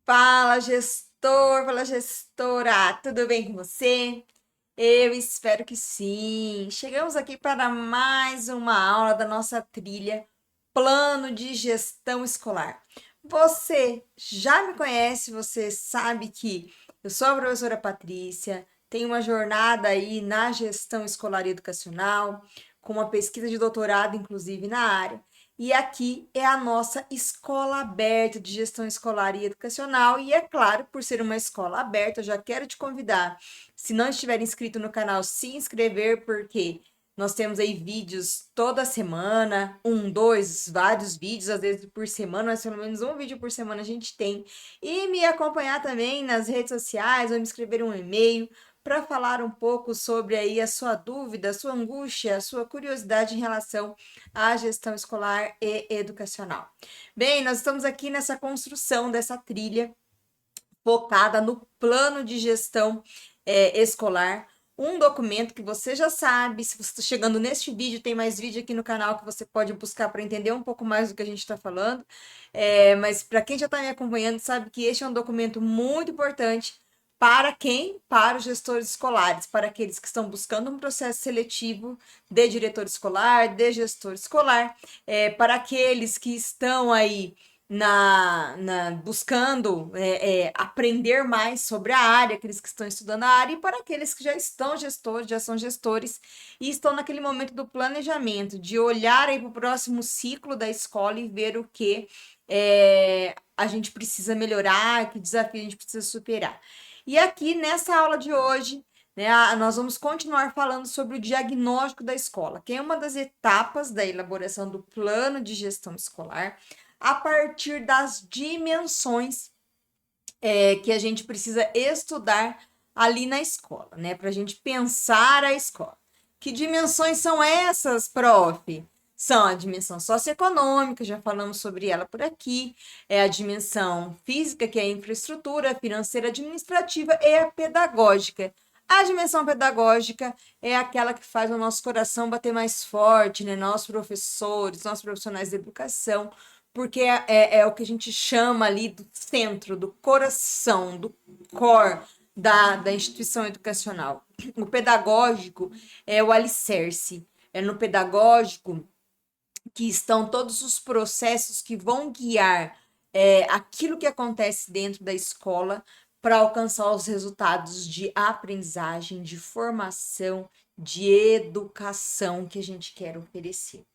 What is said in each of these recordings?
Fala, gestor, fala, gestora, tudo bem com você? Eu espero que sim. Chegamos aqui para mais uma aula da nossa trilha Plano de Gestão Escolar. Você já me conhece, você sabe que eu sou a professora Patrícia, tenho uma jornada aí na gestão escolar e educacional, com uma pesquisa de doutorado, inclusive, na área. E aqui é a nossa escola aberta de gestão escolar e educacional. E é claro, por ser uma escola aberta, eu já quero te convidar, se não estiver inscrito no canal, se inscrever, porque nós temos aí vídeos toda semana, um, dois, vários vídeos, às vezes por semana, mas pelo menos um vídeo por semana a gente tem. E me acompanhar também nas redes sociais, ou me escrever um e-mail para falar um pouco sobre aí a sua dúvida, a sua angústia, a sua curiosidade em relação à gestão escolar e educacional. Bem, nós estamos aqui nessa construção dessa trilha focada no plano de gestão escolar. Um documento que você já sabe, se você está chegando neste vídeo, tem mais vídeo aqui no canal que você pode buscar para entender um pouco mais do que a gente está falando. Mas para quem já está me acompanhando, sabe que este é um documento muito importante para quem? Para os gestores escolares, para aqueles que estão buscando um processo seletivo de diretor escolar, de gestor escolar, para aqueles que estão aí buscando aprender mais sobre a área, aqueles que estão estudando a área, e para aqueles que já estão gestores, já são gestores, e estão naquele momento do planejamento, de olhar aí para o próximo ciclo da escola e ver o que a gente precisa melhorar, que desafio a gente precisa superar. E aqui, nessa aula de hoje, né, nós vamos continuar falando sobre o diagnóstico da escola, que é uma das etapas da elaboração do plano de gestão escolar, a partir das dimensões que a gente precisa estudar ali na escola, né? Para a gente pensar a escola. Que dimensões são essas, prof? São a dimensão socioeconômica, já falamos sobre ela por aqui, é a dimensão física, que é a infraestrutura, financeira, administrativa e a pedagógica. A dimensão pedagógica é aquela que faz o nosso coração bater mais forte, né? Nós professores, nós profissionais de educação, porque é o que a gente chama ali do centro, do coração, do core da instituição educacional. O pedagógico é o alicerce, é no pedagógico que estão todos os processos que vão guiar aquilo que acontece dentro da escola para alcançar os resultados de aprendizagem, de formação, de educação que a gente quer oferecer.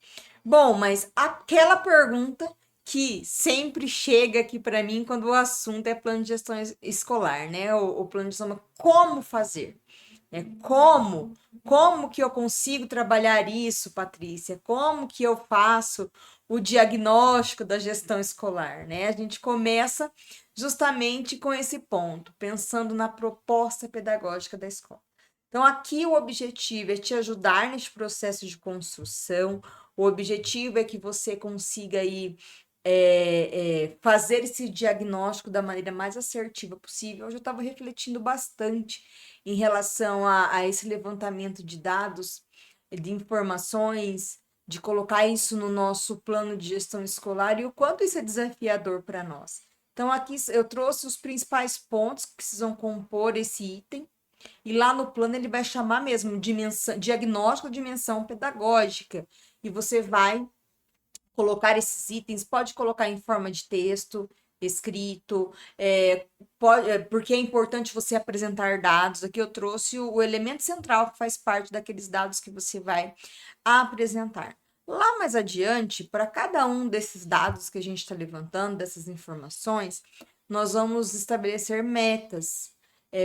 Bom, mas aquela pergunta que sempre chega aqui para mim quando o assunto é plano de gestão escolar, né? O plano de gestão, como fazer? Como? Como que eu consigo trabalhar isso, Patrícia? Como que eu faço o diagnóstico da gestão escolar, né? A gente começa justamente com esse ponto, pensando na proposta pedagógica da escola. Então, aqui o objetivo é te ajudar neste processo de construção, o objetivo é que você consiga aí fazer esse diagnóstico da maneira mais assertiva possível. Eu já estava refletindo bastante em relação a esse levantamento de dados, de informações, de colocar isso no nosso plano de gestão escolar e o quanto isso é desafiador para nós. Então, aqui eu trouxe os principais pontos que precisam compor esse item, e lá no plano ele vai chamar mesmo dimensão, diagnóstico, dimensão pedagógica. E você vai colocar esses itens, pode colocar em forma de texto, escrito, porque é importante você apresentar dados. Aqui eu trouxe o elemento central que faz parte daqueles dados que você vai apresentar. Lá mais adiante, para cada um desses dados que a gente está levantando, dessas informações, nós vamos estabelecer metas.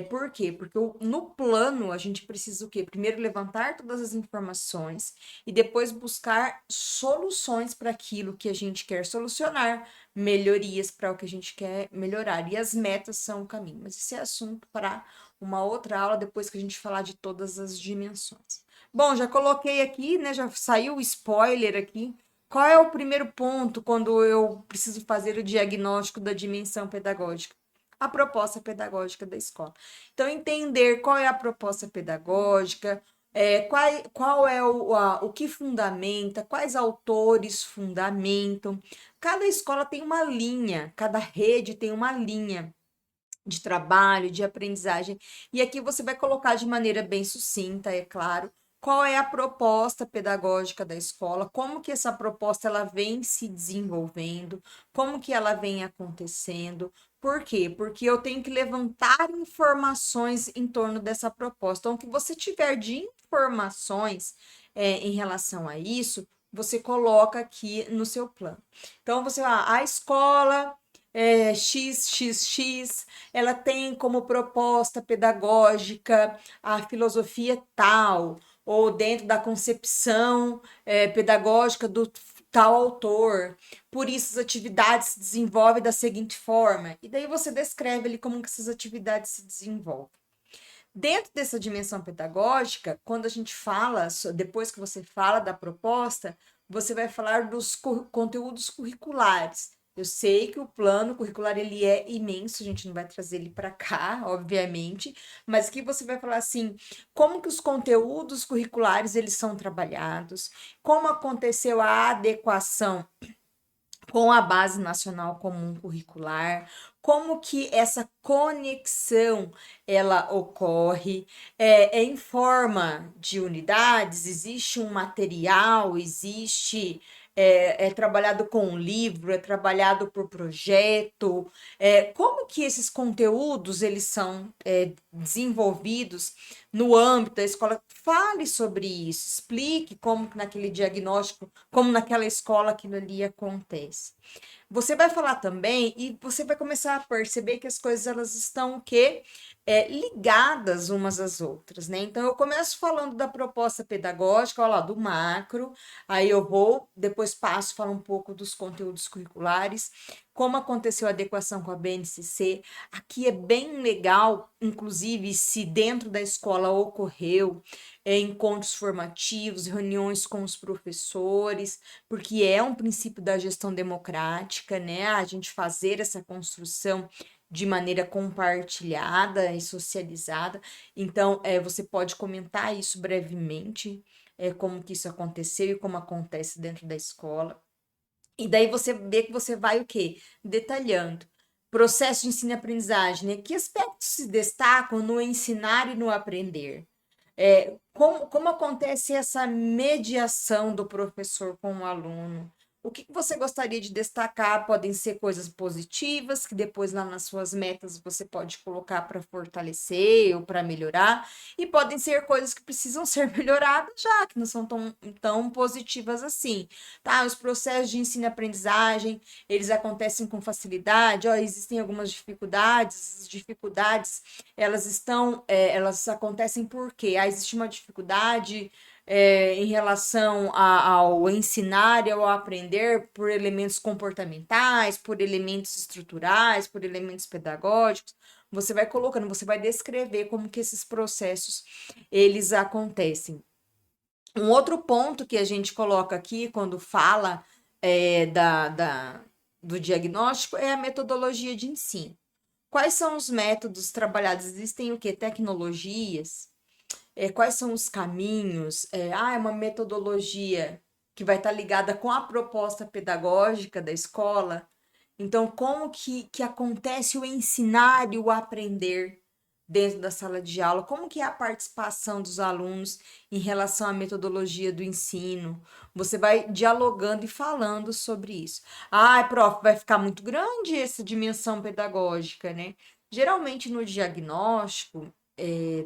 Por quê? Porque no plano a gente precisa o quê? Primeiro levantar todas as informações e depois buscar soluções para aquilo que a gente quer solucionar, melhorias para o que a gente quer melhorar. E as metas são o caminho. Mas esse é assunto para uma outra aula, depois que a gente falar de todas as dimensões. Bom, já coloquei aqui, né? Já saiu o spoiler aqui. Qual é o primeiro ponto quando eu preciso fazer o diagnóstico da dimensão pedagógica? A proposta pedagógica da escola. Então, entender qual é a proposta pedagógica, Qual é o que fundamenta, quais autores fundamentam. Cada escola tem uma linha, cada rede tem uma linha de trabalho, de aprendizagem. E aqui você vai colocar de maneira bem sucinta, é claro, qual é a proposta pedagógica da escola, como que essa proposta ela vem se desenvolvendo, como que ela vem acontecendo. Por quê? Porque eu tenho que levantar informações em torno dessa proposta. Então, o que você tiver de informações em relação a isso, você coloca aqui no seu plano. Então, a escola XXX, ela tem como proposta pedagógica a filosofia tal, ou dentro da concepção pedagógica do tal autor. Por isso, as atividades se desenvolvem da seguinte forma. E daí você descreve ali como que essas atividades se desenvolvem. Dentro dessa dimensão pedagógica, quando a gente fala, depois que você fala da proposta, você vai falar dos conteúdos curriculares. Eu sei que o plano curricular ele é imenso, a gente não vai trazer ele para cá, obviamente, mas aqui você vai falar assim, como que os conteúdos curriculares eles são trabalhados, como aconteceu a adequação com a Base Nacional Comum Curricular, como que essa conexão ela ocorre em forma de unidades, existe um material, existe trabalhado com um livro, é trabalhado por projeto, como que esses conteúdos eles são desenvolvidos no âmbito da escola? Fale sobre isso, explique como que naquele diagnóstico, como naquela escola aquilo ali acontece. Você vai falar também e você vai começar a perceber que as coisas elas estão o quê? Ligadas umas às outras, né? Então eu começo falando da proposta pedagógica, ó lá, do macro, aí eu vou, depois passo, falo um pouco dos conteúdos curriculares, como aconteceu a adequação com a BNCC. Aqui é bem legal, inclusive, se dentro da escola ocorreu encontros formativos, reuniões com os professores, porque é um princípio da gestão democrática, né? A gente fazer essa construção de maneira compartilhada e socializada. Então, você pode comentar isso brevemente, como que isso aconteceu e como acontece dentro da escola. E daí você vê que você vai o quê? Detalhando. Processo de ensino e aprendizagem, né? Que aspectos se destacam no ensinar e no aprender? Como acontece essa mediação do professor com o aluno? O que você gostaria de destacar? Podem ser coisas positivas, que depois lá nas suas metas você pode colocar para fortalecer ou para melhorar, e podem ser coisas que precisam ser melhoradas já, que não são tão positivas assim, tá? Os processos de ensino e aprendizagem, eles acontecem com facilidade, ó, existem algumas dificuldades, as dificuldades elas acontecem porque existe uma dificuldade em relação ao ensinar e ao aprender por elementos comportamentais, por elementos estruturais, por elementos pedagógicos. Você vai colocando, você vai descrever como que esses processos eles acontecem. Um outro ponto que a gente coloca aqui quando fala do diagnóstico é a metodologia de ensino. Quais são os métodos trabalhados? Existem o que? Tecnologias? Quais são os caminhos? É uma metodologia que vai estar ligada com a proposta pedagógica da escola. Então, como que acontece o ensinar e o aprender dentro da sala de aula? Como que é a participação dos alunos em relação à metodologia do ensino? Você vai dialogando e falando sobre isso. Prof, vai ficar muito grande essa dimensão pedagógica, né? Geralmente no diagnóstico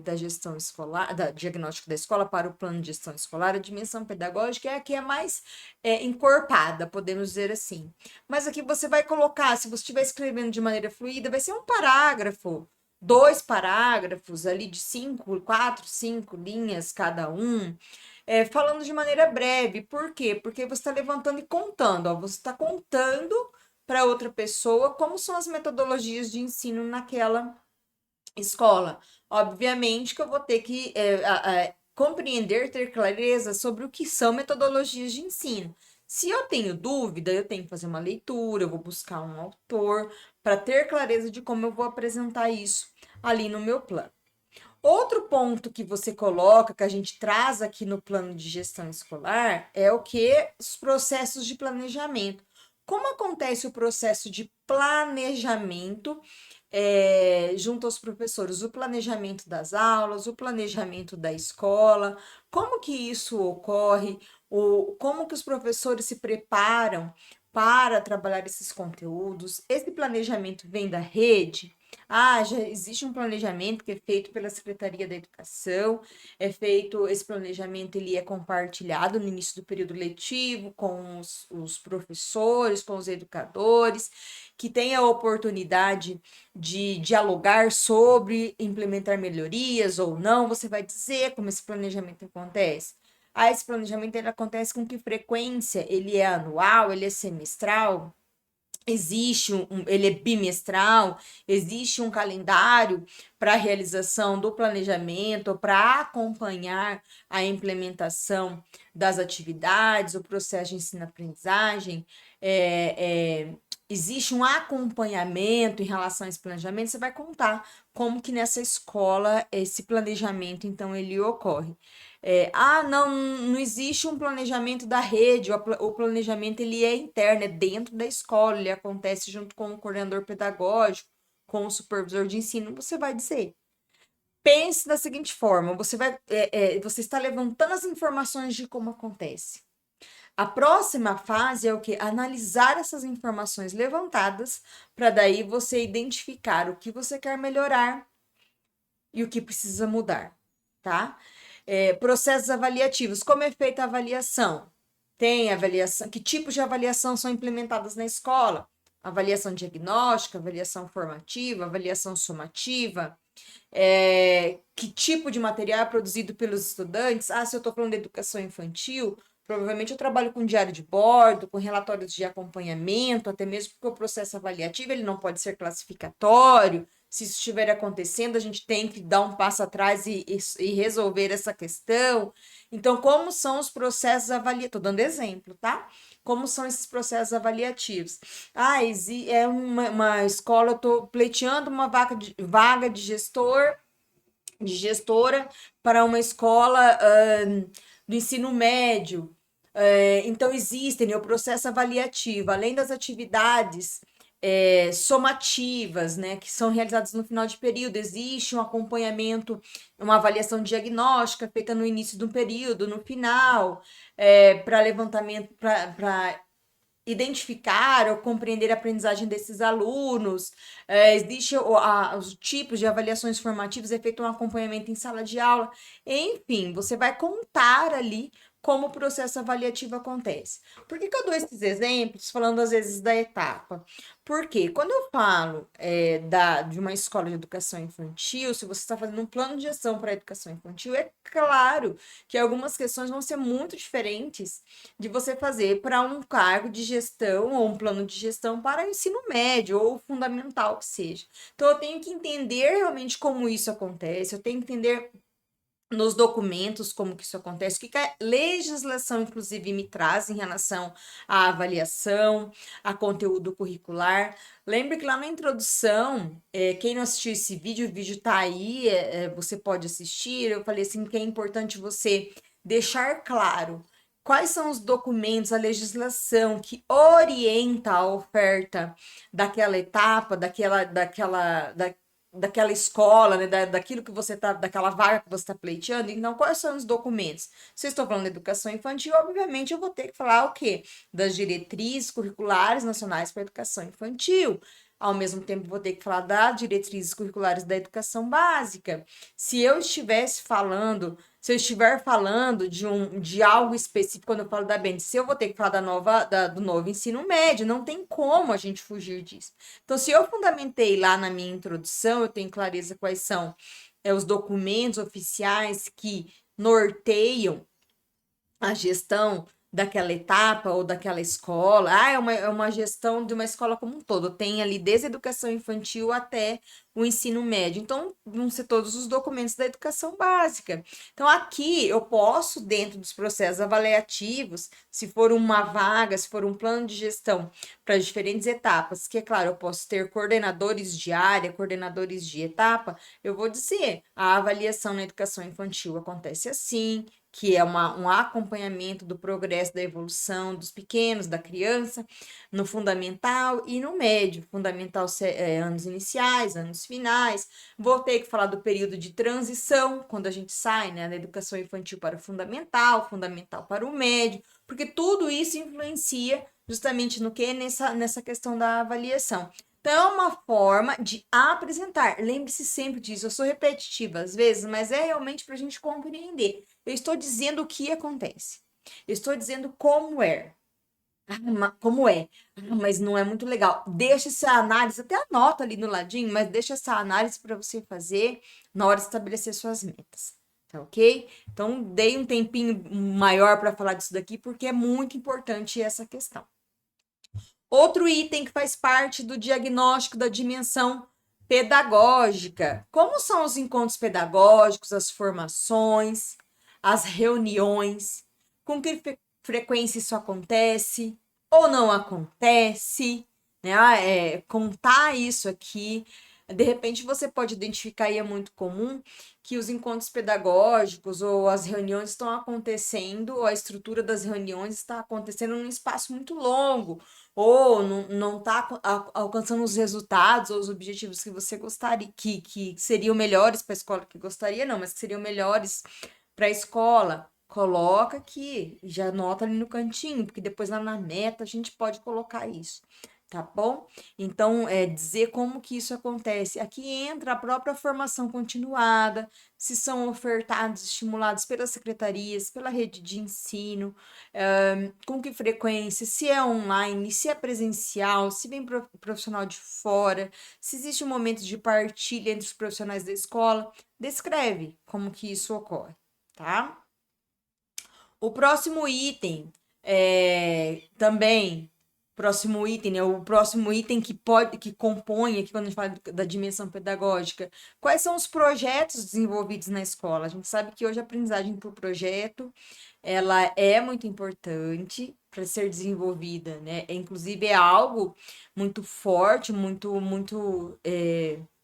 da gestão escolar, da diagnóstico da escola para o plano de gestão escolar, a dimensão pedagógica é a que é mais encorpada, podemos dizer assim. Mas aqui você vai colocar, se você estiver escrevendo de maneira fluida, vai ser um parágrafo, 2 parágrafos ali de 5, 4, 5 linhas cada um, falando de maneira breve. Por quê? Porque você está levantando e contando, ó, você está contando para outra pessoa como são as metodologias de ensino naquela escola. Obviamente que eu vou ter que compreender, ter clareza sobre o que são metodologias de ensino. Se eu tenho dúvida, eu tenho que fazer uma leitura, eu vou buscar um autor para ter clareza de como eu vou apresentar isso ali no meu plano. Outro ponto que você coloca, que a gente traz aqui no plano de gestão escolar, é o que? Os processos de planejamento. Como acontece o processo de planejamento junto aos professores? O planejamento das aulas, o planejamento da escola, como que isso ocorre? Como que os professores se preparam para trabalhar esses conteúdos? Esse planejamento vem da rede? Ah, já existe um planejamento que é feito pela Secretaria da Educação, esse planejamento ele é compartilhado no início do período letivo com os professores, com os educadores, que têm a oportunidade de dialogar sobre implementar melhorias ou não. Você vai dizer como esse planejamento acontece. Ah, esse planejamento ele acontece com que frequência? Ele é anual, ele é semestral? Ele é bimestral, existe um calendário para a realização do planejamento, para acompanhar a implementação das atividades, o processo de ensino-aprendizagem, existe um acompanhamento em relação a esse planejamento, você vai contar como que nessa escola esse planejamento, então, ele ocorre. Não existe um planejamento da rede, o planejamento ele é interno, é dentro da escola, ele acontece junto com o coordenador pedagógico, com o supervisor de ensino, você vai dizer. Pense da seguinte forma, você está levantando as informações de como acontece. A próxima fase é o que? Analisar essas informações levantadas, para daí você identificar o que você quer melhorar e o que precisa mudar, tá? Processos avaliativos. Como é feita a avaliação? Tem avaliação. Que tipos de avaliação são implementadas na escola? Avaliação diagnóstica, avaliação formativa, avaliação somativa. Que tipo de material é produzido pelos estudantes? Se eu estou falando de educação infantil, provavelmente eu trabalho com diário de bordo, com relatórios de acompanhamento, até mesmo porque o processo avaliativo ele não pode ser classificatório. Se isso estiver acontecendo, a gente tem que dar um passo atrás e resolver essa questão. Então, como são os processos avaliativos? Estou dando exemplo, tá? Como são esses processos avaliativos? É uma escola, eu estou pleiteando uma vaga de gestora para uma escola do ensino médio. Então, existem, né, o processo avaliativo, além das atividades somativas, né, que são realizadas no final de período, existe um acompanhamento, uma avaliação diagnóstica feita no início do período, no final, para levantamento, para identificar ou compreender a aprendizagem desses alunos. Existe os tipos de avaliações formativas, é feito um acompanhamento em sala de aula. Enfim, você vai contar ali como o processo avaliativo acontece. Por que eu dou esses exemplos, falando às vezes da etapa? Porque quando eu falo de uma escola de educação infantil, se você está fazendo um plano de gestão para a educação infantil, é claro que algumas questões vão ser muito diferentes de você fazer para um cargo de gestão ou um plano de gestão para o ensino médio ou fundamental que seja. Então, eu tenho que entender realmente como isso acontece, eu tenho que entender nos documentos como que isso acontece, o que a legislação, inclusive, me traz em relação à avaliação, a conteúdo curricular. Lembre que lá na introdução, quem não assistiu esse vídeo, o vídeo tá aí, você pode assistir. Eu falei assim que é importante você deixar claro quais são os documentos, a legislação que orienta a oferta daquela etapa, daquela escola, né, daquilo que você tá, daquela vaga que você está pleiteando. Então, quais são os documentos? Se eu estou falando de educação infantil, obviamente eu vou ter que falar o quê? Das diretrizes curriculares nacionais para a educação infantil. Ao mesmo tempo, vou ter que falar das diretrizes curriculares da educação básica. Se eu estiver falando de algo específico, quando eu falo da BEND, se eu vou ter que falar do novo ensino médio, não tem como a gente fugir disso. Então, se eu fundamentei lá na minha introdução, eu tenho clareza quais são os documentos oficiais que norteiam a gestão daquela etapa ou daquela escola. Ah, é uma gestão de uma escola como um todo. Tem ali desde a educação infantil até o ensino médio. Então, vão ser todos os documentos da educação básica. Então, aqui eu posso, dentro dos processos avaliativos, se for uma vaga, se for um plano de gestão para diferentes etapas, que é claro, eu posso ter coordenadores de área, coordenadores de etapa, eu vou dizer, a avaliação na educação infantil acontece assim, que é um acompanhamento do progresso da evolução dos pequenos, da criança, no fundamental e no médio. Fundamental, anos iniciais, anos finais. Vou ter que falar do período de transição, quando a gente sai, né, da educação infantil para o fundamental, fundamental para o médio, porque tudo isso influencia justamente no que? Nessa questão da avaliação. Então, é uma forma de apresentar. Lembre-se sempre disso. Eu sou repetitiva às vezes, mas é realmente para a gente compreender. Eu estou dizendo o que acontece. Eu estou dizendo como é. Como é. Mas não é muito legal. Deixa essa análise, até anota ali no ladinho, mas deixa essa análise para você fazer na hora de estabelecer suas metas. Tá ok? Então, dei um tempinho maior para falar disso daqui, porque é muito importante essa questão. Outro item que faz parte do diagnóstico da dimensão pedagógica. Como são os encontros pedagógicos, as formações, as reuniões, com que frequência isso acontece ou não acontece, né? Contar isso aqui. De repente você pode identificar, e é muito comum, que os encontros pedagógicos ou as reuniões estão acontecendo, ou a estrutura das reuniões está acontecendo num espaço muito longo, ou não está alcançando os resultados ou os objetivos que você gostaria, que seriam melhores para a escola que gostaria, não, mas que seriam melhores para a escola. Coloca aqui, já anota ali no cantinho, porque depois lá na meta a gente pode colocar isso, tá bom? Então, dizer como que isso acontece. Aqui entra a própria formação continuada, se são ofertados, estimulados pelas secretarias, pela rede de ensino, com que frequência, se é online, se é presencial, se vem profissional de fora, se existe um momento de partilha entre os profissionais da escola. Descreve como que isso ocorre, tá? O próximo item também, próximo item, né? O próximo item que compõe aqui quando a gente fala da dimensão pedagógica, quais são os projetos desenvolvidos na escola? A gente sabe que hoje a aprendizagem por projeto, ela é muito importante para ser desenvolvida, né? Inclusive é algo muito forte, muito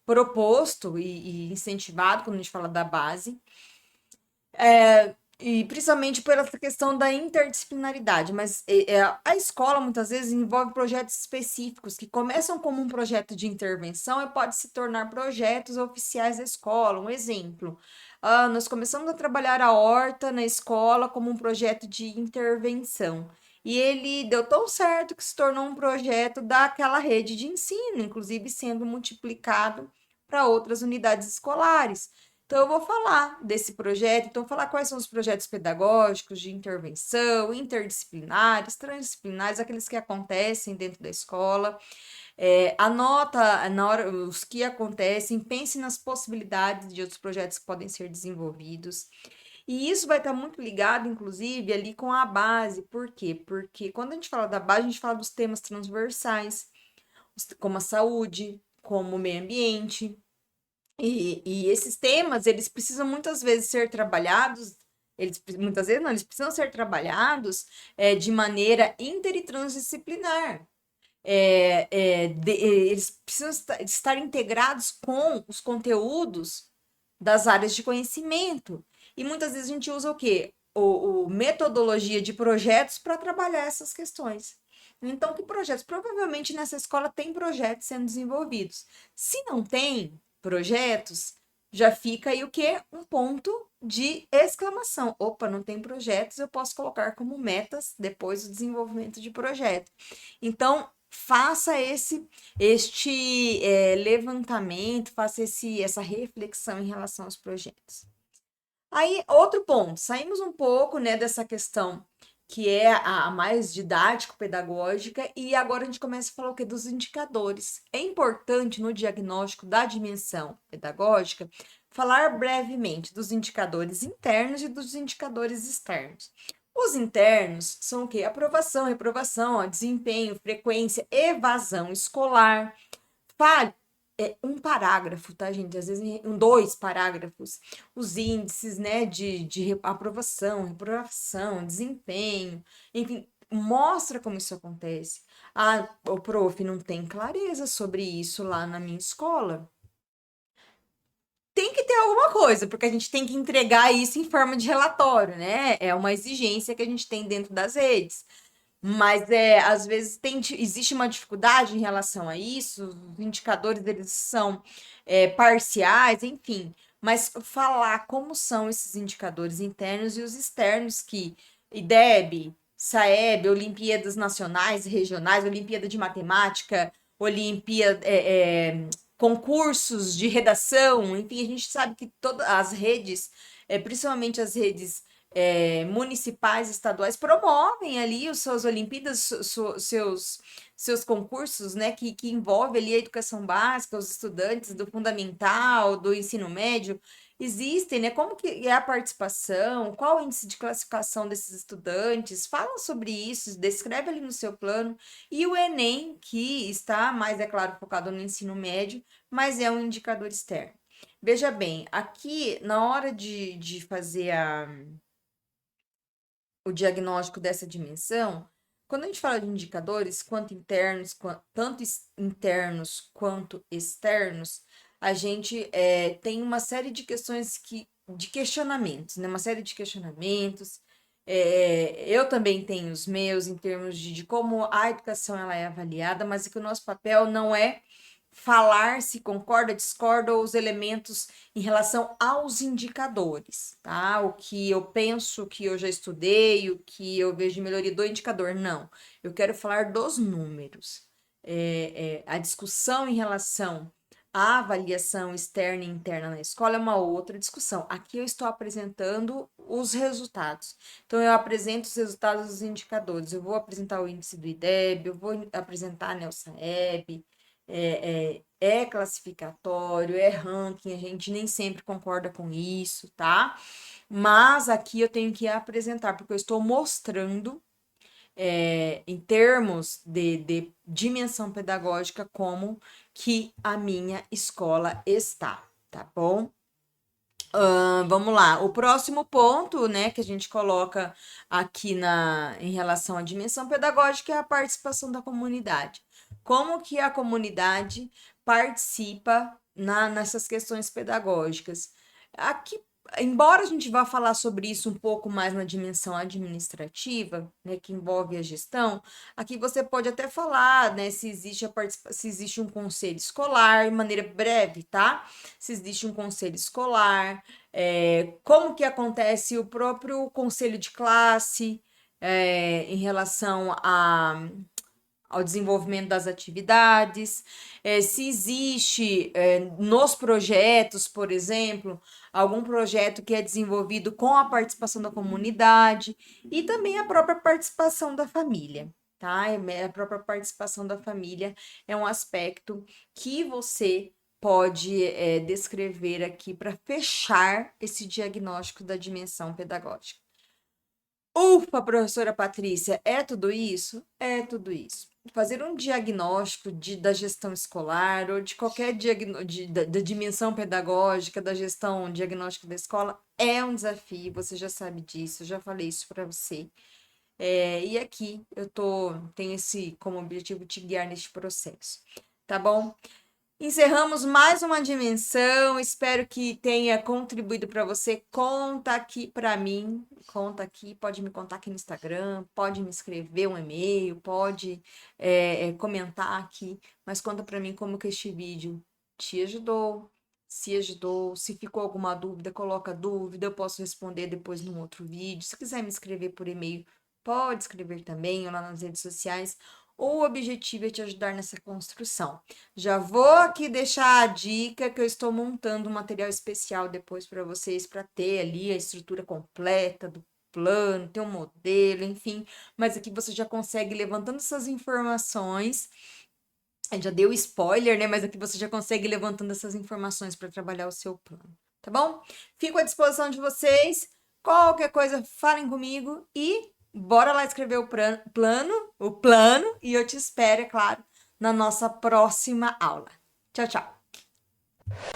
proposto e incentivado quando a gente fala da base. E principalmente por essa questão da interdisciplinaridade, mas a escola muitas vezes envolve projetos específicos que começam como um projeto de intervenção e pode se tornar projetos oficiais da escola. Um exemplo, nós começamos a trabalhar a horta na escola como um projeto de intervenção. E ele deu tão certo que se tornou um projeto daquela rede de ensino, inclusive sendo multiplicado para outras unidades escolares. Então, eu vou falar desse projeto, então, falar quais são os projetos pedagógicos de intervenção, interdisciplinares, transdisciplinares, aqueles que acontecem dentro da escola. Anota na hora os que acontecem, pense nas possibilidades de outros projetos que podem ser desenvolvidos. E isso vai estar muito ligado, inclusive, ali com a base. Por quê? Porque quando a gente fala da base, a gente fala dos temas transversais, como a saúde, como o meio ambiente. E esses temas, eles precisam muitas vezes ser trabalhados, muitas vezes não, eles precisam ser trabalhados de maneira inter e transdisciplinar. Eles precisam estar integrados com os conteúdos das áreas de conhecimento. E muitas vezes a gente usa o quê? O metodologia de projetos para trabalhar essas questões. Então, que projetos? Provavelmente nessa escola tem projetos sendo desenvolvidos. Se não tem projetos, já fica aí o quê? Um ponto de exclamação. Opa, não tem projetos, eu posso colocar como metas depois o desenvolvimento de projeto. Então, faça este levantamento, faça essa reflexão em relação aos projetos. Aí, outro ponto, saímos um pouco, né, dessa questão que é a mais didático-pedagógica, e agora a gente começa a falar o quê? Dos indicadores. É importante no diagnóstico da dimensão pedagógica falar brevemente dos indicadores internos e dos indicadores externos. Os internos são o quê? Aprovação, reprovação, ó, desempenho, frequência, evasão escolar. Fale um parágrafo, tá, gente? Às vezes dois parágrafos. Os índices, né, de aprovação, reprovação, desempenho, enfim, mostra como isso acontece. Ah, o prof não tem clareza sobre isso lá na minha escola. Tem que ter alguma coisa, porque a gente tem que entregar isso em forma de relatório, né? É uma exigência que a gente tem dentro das redes. Mas às vezes existe uma dificuldade em relação a isso, os indicadores eles são parciais, enfim. Mas falar como são esses indicadores internos e os externos que IDEB, SAEB, Olimpíadas Nacionais e Regionais, Olimpíada de Matemática, Olimpíada, concursos de redação, enfim, a gente sabe que todas as redes, principalmente as redes municipais, estaduais, promovem ali os suas Olimpíadas, seus concursos, né, que envolve ali a educação básica, os estudantes do fundamental, do ensino médio, existem, né? Como que é a participação? Qual o índice de classificação desses estudantes? Fala sobre isso, descreve ali no seu plano. E o Enem, que está mais, é claro, focado no ensino médio, mas é um indicador externo. Veja bem, aqui na hora de fazer o diagnóstico dessa dimensão, quando a gente fala de indicadores, tanto internos quanto externos, a gente tem uma série de questões de questionamentos, né? Uma série de questionamentos. Eu também tenho os meus em termos de como a educação ela é avaliada, mas é que o nosso papel não é falar se concorda, discorda ou os elementos em relação aos indicadores, tá? O que eu penso, que eu já estudei, o que eu vejo de melhoria do indicador, não. Eu quero falar dos números. A discussão em relação à avaliação externa e interna na escola é uma outra discussão. Aqui eu estou apresentando os resultados. Então, eu apresento os resultados dos indicadores. Eu vou apresentar o índice do IDEB, eu vou apresentar a NELSAEB, é classificatório, é ranking, a gente nem sempre concorda com isso, tá? Mas aqui eu tenho que apresentar, porque eu estou mostrando, em termos de dimensão pedagógica, como que a minha escola está, tá bom? Vamos lá, o próximo ponto, né, que a gente coloca aqui em relação à dimensão pedagógica é a participação da comunidade. Como que a comunidade participa nessas questões pedagógicas? Aqui, embora a gente vá falar sobre isso um pouco mais na dimensão administrativa, né, que envolve a gestão, aqui você pode até falar, né, se existe um conselho escolar, de maneira breve, tá? Se existe um conselho escolar, como que acontece o próprio conselho de classe, em relação ao desenvolvimento das atividades, se existe nos projetos, por exemplo, algum projeto que é desenvolvido com a participação da comunidade e também a própria participação da família. Tá? A própria participação da família é um aspecto que você pode descrever aqui para fechar esse diagnóstico da dimensão pedagógica. Ufa, professora Patrícia, é tudo isso? É tudo isso. Fazer um diagnóstico da gestão escolar ou de qualquer da dimensão pedagógica, da gestão diagnóstica da escola é um desafio, você já sabe disso, eu já falei isso para você. E aqui tenho esse como objetivo te guiar neste processo, tá bom? Encerramos mais uma dimensão. Espero que tenha contribuído para você. Conta aqui para mim. Conta aqui. Pode me contar aqui no Instagram. Pode me escrever um e-mail. Pode comentar aqui. Mas conta para mim como que este vídeo te ajudou. Se ajudou. Se ficou alguma dúvida, coloca dúvida. Eu posso responder depois num outro vídeo. Se quiser me escrever por e-mail, pode escrever também ou lá nas redes sociais. O objetivo é te ajudar nessa construção. Já vou aqui deixar a dica que eu estou montando um material especial depois para vocês, para ter ali a estrutura completa do plano, ter um modelo, enfim. Mas aqui você já consegue, levantando essas informações, já deu spoiler, né? Mas aqui você já consegue levantando essas informações para trabalhar o seu plano, tá bom? Fico à disposição de vocês. Qualquer coisa, falem comigo e bora lá escrever o plano, e eu te espero, é claro, na nossa próxima aula. Tchau, tchau.